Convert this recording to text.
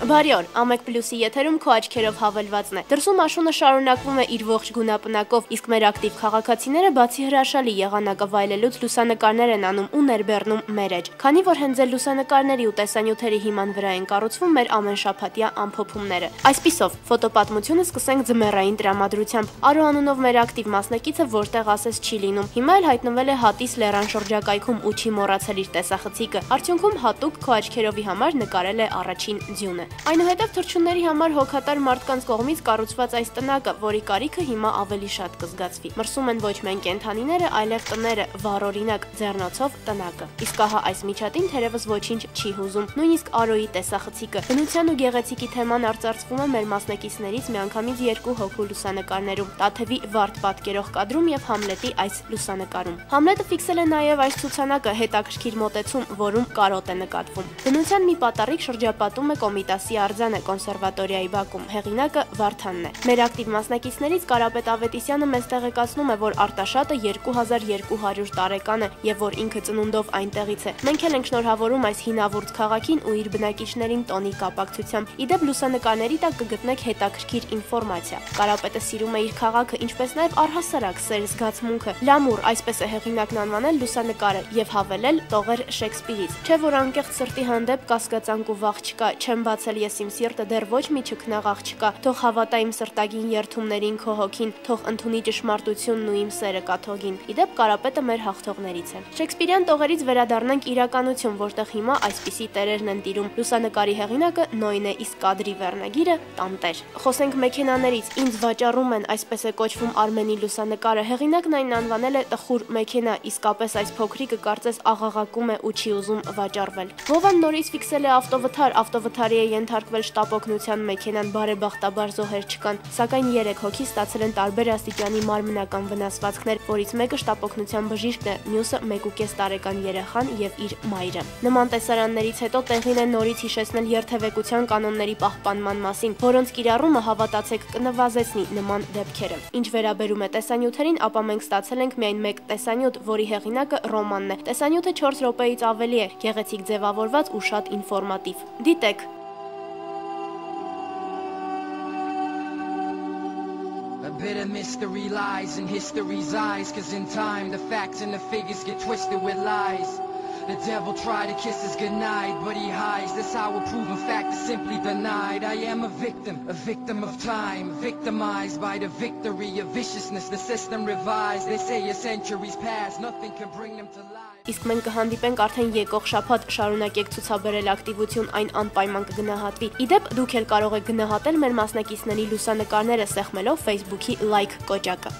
Բարի օր, Ամեկ Պլյուսի եթերում քո աչքերով հավելվածն է։ Դրսում աշունը շարունակվում է իր ողջ գունապնակով, իսկ մեր ակտիվ քաղաքացիները բացի հրաշալի եղանակը վայելելուց լուսանկարներ են անում ու ներբեռնում մեր էջ։ Քանի որ հենց ձեր լուսանկարների ու տեսանյութերի հիման վրա են կառուցվում մեր ամենշաբաթյա ամփոփումները։ Այսպիսով, ֆոտոպատմությունը սկսենք ձմեռային տրամադրությամբ։ Արո անունով մեր ակտիվ մասնակիցը որտեղ ասես չի լինում։ Հիմա էլ հայտնվել է Հատիս լեռան շրջակայքում ու չի մոռացել իր տեսախցիկը։ Արդյունքում հատուկ քո աչքերովի համար նկարել է առաջին ձյունը։ Այնուհետև թռչունների համար հոգատար մարդկանց կողմից կառուցված այս տնակը, որի կարիքը հիմա ավելի շատ կզգացվի։ Մրսում են ոչ միայն կենդանիները, այլև տները, վառօրինակ ձեռնոցով տնակը։ Իսկ ահա այս միջատին թերևս ոչինչ չի հուզում, նույնիսկ Արոյի տեսախցիկը։ Բնության ու գեղեցիկի թեման արծարծվում է մեր մասնակիցներից միանգամից 2 հոգու լուսանկարներում՝ Տաթևի վարդ պատկերող կադրում եւ Համլետի այս լուսանկարում։ Համլետը ֆիքսել է նաեւ այս ցուցանակը հետաքրքիր մոտեցում, որում կարոտ է նկատվում։ Բնության մի պատառիկ շրջապատում է Կոմիտասի արձանը կոնսերվատորիայի բակում, հեղինակը Վարդանն է։ Մեր ակտիվ մասնակիցներից Կարապետ Ավետիսյանը մեզ տեղեկացնում է, որ Արտաշատը 2200 տարեկան է եւ որ ինքը ծնունդով այնտեղից է։ Մենք էլ ենք շնորհավորում այս հինավուրց քաղաքին ու իր բնակիչներին տոնի կապակցությամբ։ Իդեպ լուսանկարների տակ կգտնեք հետաքրքիր ինֆորմացիա։ Կարապետը սիրում է իր քաղաքը, ինչպես նաեւ առհասարակ սեր զգացմունքը։ Լամուր, այսպես է հեղինակն անվանել լուսանկարը եւ հավելել տողեր Շեքսպիրից։ Չէ՞ որ անկեղծ սրտի հանդեպ կասկածանք ու վախ չկա, չեմ բացել ես իմ սիրտը, դեռ ոչ մի չքնաղ չկա, թող հավատա իմ սրտագին երթումներին քո հոգին, թող ընդունի ճշմարտությունն ու իմ սերը կաթողին։ Իդեպ Կարապետը մեր հաղթողներից է։ Շեքսպիրյան տողերից վերադառնանք իրականություն, որտեղ հիմա այսպիսի տերերն են տիրում։ Լուսանկարի հեղինակը Նոյն է, իսկ կադրի վերնագիրը Տանտեր։ Խոսենք մեքենաներից, ինձ վաճառում են, այսպես է կոչվում Արմենի լուսանկարը։ Հեղինակն այն անվանել է տխուր մեքենա, իսկապես այս փոքրիկը կարծես աղաղակում է ու չի ուզում վաճառվել։ Վովան նորից ֆիքսել է ավտովթարի է ենթարկվել շտապօգնության մեքենան, բարեբախտաբար զոհեր չկան, սակայն 3 հոգի ստացել են տարբեր աստիճանի մարմնական վնասվածքներ, որից մեկը շտապօգնության բժիշկն է, մյուսը 1.5 տարեկան երեխան եւ իր մայրը։ Նման տեսարաններից հետո տեղին է նորից հիշեցնել երթևեկության կանոնների պահպանման մասին, որոնց կիրառումը հավատացեք կնվազեցնի նման դեպքերը։ Ինչ վերաբերում է տեսանյութերին, ապա մենք ստացել ենք միայն 1 տեսանյութ, որի հեղինակը Ռոմանն է։ Տեսանյութը 4 րոպեից ավելի է, գեղեցիկ ձևավորված ու շատ ինֆորմատիվ։ Դիտեք։ A bit of mystery lies in history's eyes, 'cause in time the facts and the figures get twisted with lies. The devil tried to kiss us goodnight, but he hides. That's how a proven fact is simply denied. I am a victim of time, victimized by the victory of viciousness. The system revised, they say a century's past, nothing can bring them to life. Իսկ մենք կհանդիպենք արդեն եկող շաբաթ, շարունակեք ցուցաբերել ակտիվություն, այն անպայման կգնահատվի։ Իդեպ դուք էլ կարող եք գնահատել մեր մասնակիցների լուսանկարները սեղմելով Facebook-ի լայք կոճակը։